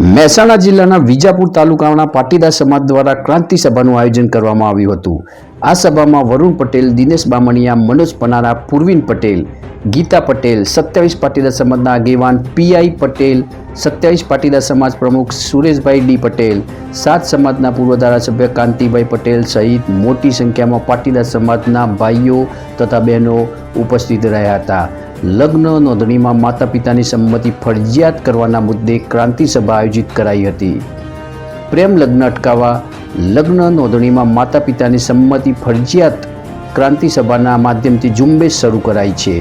મહેસાણા જિલ્લાના વિજાપુર તાલુકાના પાટીદાર સમાજ દ્વારા ક્રાંતિ સભાનું આયોજન કરવામાં આવ્યું હતું। આ સભામાં વરુણ પટેલ, દિનેશ બામણિયા, મનોજ પનારા, પૂર્વિન પટેલ, ગીતા પટેલ, 27 પાટીદાર સમાજના આગેવાન પીઆઈ પટેલ, 27 પાટીદાર સમાજ પ્રમુખ સુરેશભાઈ ડી પટેલ, 7 સમાજના પૂર્વ ધારાસભ્ય કાંતિભાઈ પટેલ સહિત મોટી સંખ્યામાં પાટીદાર સમાજના ભાઈઓ તથા બહેનો ઉપસ્થિત રહ્યા હતા। લગ્ન નોંધણીમાં માતા પિતાની સંમતિ ફરજિયાત કરવાના મુદ્દે ક્રાંતિ સભા આયોજિત કરાઈ હતી। પ્રેમ લગ્ન અટકાવવા લગ્ન નોંધણીમાં માતા પિતાની સંમતિ ફરજિયાત ક્રાંતિ સભાના માધ્યમથી ઝુંબેશ શરૂ કરાઈ છે।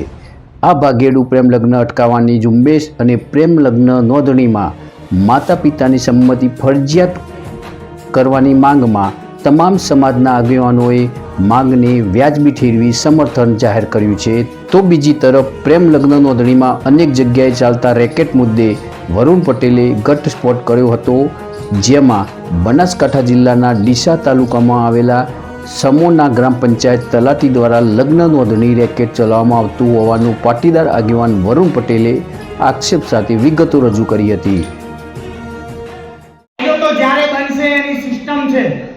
આ ભાગેડુ પ્રેમ લગ્ન અટકાવવાની ઝુંબેશ અને પ્રેમ લગ્ન નોંધણીમાં માતા પિતાની સંમતિ ફરજિયાત કરવાની માંગમાં તમામ સમાજના આગેવાનોએ માંગને વ્યાજબી ઠેરવી સમર્થન જાહેર કર્યું છે। તો બીજી તરફ પ્રેમ લગ્ન નોંધણીમાં અનેક જગ્યાએ ચાલતા રેકેટ મુદ્દે વરુણ પટેલે ઘટસ્ફોટ કર્યો હતો, જેમાં બનાસકાંઠા જિલ્લાના ડીસા તાલુકામાં આવેલા સમોના ગ્રામ પંચાયત તલાટી દ્વારા લગ્ન નોંધણી રેકેટ ચલાવવામાં આવતું હોવાનું પાટીદાર આગેવાન વરુણ પટેલે આક્ષેપ સાથે વિગતો રજૂ કરી હતી।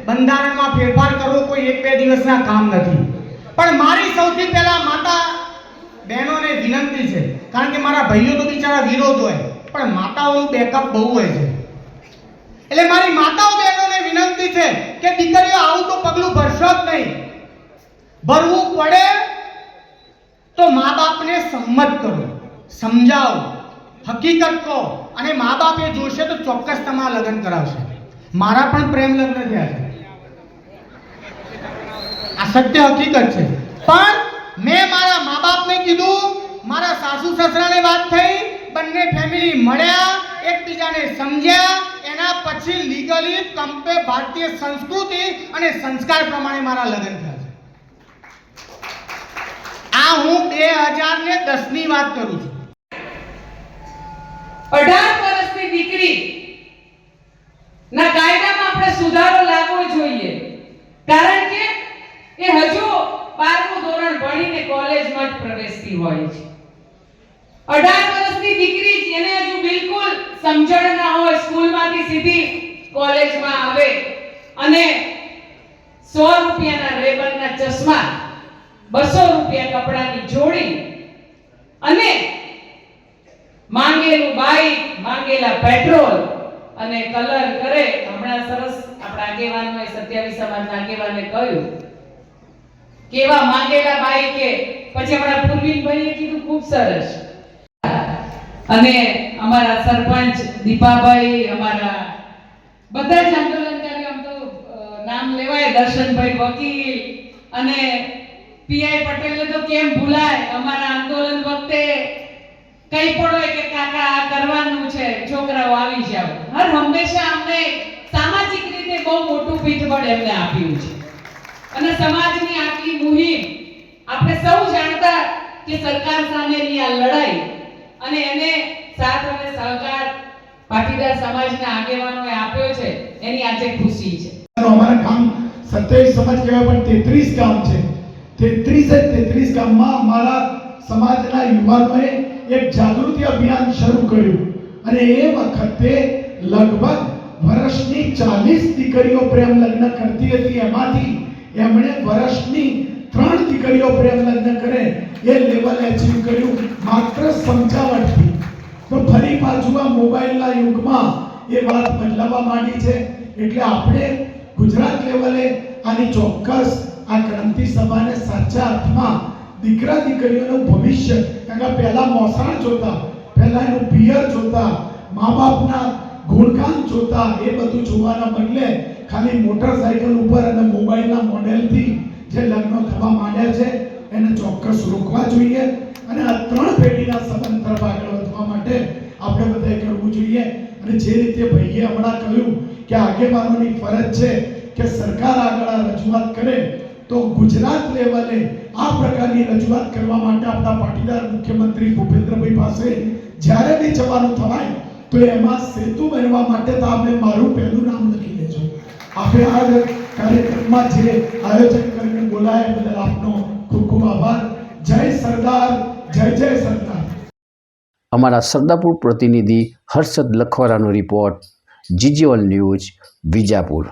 બંધારણમાં ફેરફાર કરવો કોઈ એક બે દિવસના કામ નથી, પણ મારી સૌથી પહેલા માતા બહેનોને વિનંતી છે, કારણ કે મારા ભાઈઓ તો બિચારા વિરોધ હોય પણ માતાઓનું બેકઅપ બહુ હોય છે, એટલે મારી માતાઓ બહેનોને વિનંતી છે કે દીકરીઓ આવું તો પગલું ભરશો જ નહીં, ભરવું પડે તો મા બાપને સંમત કરો, સમજાવો, હકીકત કહો, અને મા બાપ એ જોશે તો ચોક્કસ તમારા લગ્ન કરાવશે। મારા પણ પ્રેમ લગ્ન થયા છે, આ સત્ય હકીકત છે, પણ મેં મારા મા બાપને કીધું, મારા સાસુ સસરાને વાત થઈ, બંને ફેમિલી મળ્યા, એકબીજાને સમજ્યા, એના પછી લીગલી કંપે ભારતીય સંસ્કૃતિ અને સંસ્કાર પ્રમાણે મારા લગ્ન થયા છે। આ હું 2010 ની વાત કરું છું। 18 વર્ષની દીકરી ના કાયદામાં આપણે સુધારો લાવવો જોઈએ, કારણ કે એ હજુ 12મું ધોરણ ભણીને કોલેજમાં જ પ્રવેશતી હોય છે। 18 વર્ષની દીકરી જેને હજુ બિલકુલ સમજણ ના હોય, સ્કૂલમાંથી સીધી કોલેજમાં આવે અને 100 રૂપિયાના રેબનના ચશ્મા, 200 રૂપિયા કપડાની જોડી અને માંગેલું બાઈક, માંગેલા પેટ્રોલ અને કલર કરે। હમણાં સરસ આપણા આગેવાનોએ 27 સમાજના આગેવાને કહ્યું કેવા માંગેલા બાઈકે, પછી હમણાં પૂર્વિનભાઈએ કીધું ખૂબ સરસ, અને અમારા સરપંચ દીપાભાઈ, અમારા બધા જ આંદોલનકારીઓ, આમ તો નામ લેવાય, દર્શનભાઈ વકીલ અને પીઆઈ પટેલને તો કેમ ભૂલાય, અમારા આંદોલન વખતે કઈ પણ હોય કે કાકા આ કરવાનું છે, છોકરાઓ આવી જાવ, હર હંમેશા અમને સામાજિક રીતે બહુ મોટું પીઠબળ એમને આપ્યું છે। અને સમાજની આટલી મુહિમ આપણે સૌ જાણતા કે સરકાર સામેની આ લડાઈ અને એને સાથ અને સહકાર પાટીદાર સમાજના આગેવાનોએ આપ્યો છે, એની આજે ખુશી છે। અમારા ગામ 27 સમાજ કહેવાય પણ 33 ગામ છે, 33 ગામમાં અમારા સમાજના યુવાનોએ એક જાગૃતિ અભિયાન શરૂ કર્યું, અને એ વખતે લગભગ વર્ષની 40 દીકરીઓ પ્રેમ લગ્ન કરતી હતી, એમાંથી એમણે વર્ષની 3 દીકરીઓ પ્રેમ લગ્ન કરે એ લેવલ અચીવ કર્યું માત્ર સમજાવટથી। તો ફરી પાછું આ મોબાઈલના યુગમાં એ વાત બદલાવા માંડી છે, એટલે આપણે ગુજરાત લેવલે આની ચોક્કસ આ ક્રાંતિ સભાને સાચા અર્થમાં દીકરા દીકરીઓનું ભવિષ્ય, કારણ કે પહેલા મોસાળ જોતા, પહેલા એનું પિયર જોતા, મા બાપના ગુણગાન જોતા, એ બધું જોવાના બદલે ખાલી મોટરસાઇકલ ઉપર અને મોબાઈલના મોડેલથી જે લગ્નો થવા માંડ્યા છે એને ચોક્કસ રોકવા જોઈએ, અને આ 3 પેઢીના સંબંધ તરફ આગળ વધવા માટે આપણે બધાએ કરવું જોઈએ। અને જે રીતે ભાઈએ હમણાં કહ્યું કે આગેવાનોની ફરજ છે કે સરકાર આગળ રજૂઆત કરે, તો ગુજરાત લેવલે આ પ્રકારની રજૂઆત કરવા માટે આપણા પાટીદાર મુખ્યમંત્રી ભૂપેન્દ્રભાઈ પાસે જ્યારે બી જવાનું થવાય તો એમાં સેતુ બનવા માટે તો આપણે મારું પહેલું નામ લખી લેજો। આપણે આ કાર્યક્રમમાં જે આયોજન કરીને બોલાય બદલ આપનો ખૂબ ખૂબ આભાર। જય સરદાર, જય જય સરદાર। અમારા સરદાપુર પ્રતિનિધિ હર્ષદ લખવારાનો રિપોર્ટ, GG1 ન્યૂઝ, વિજાપુર.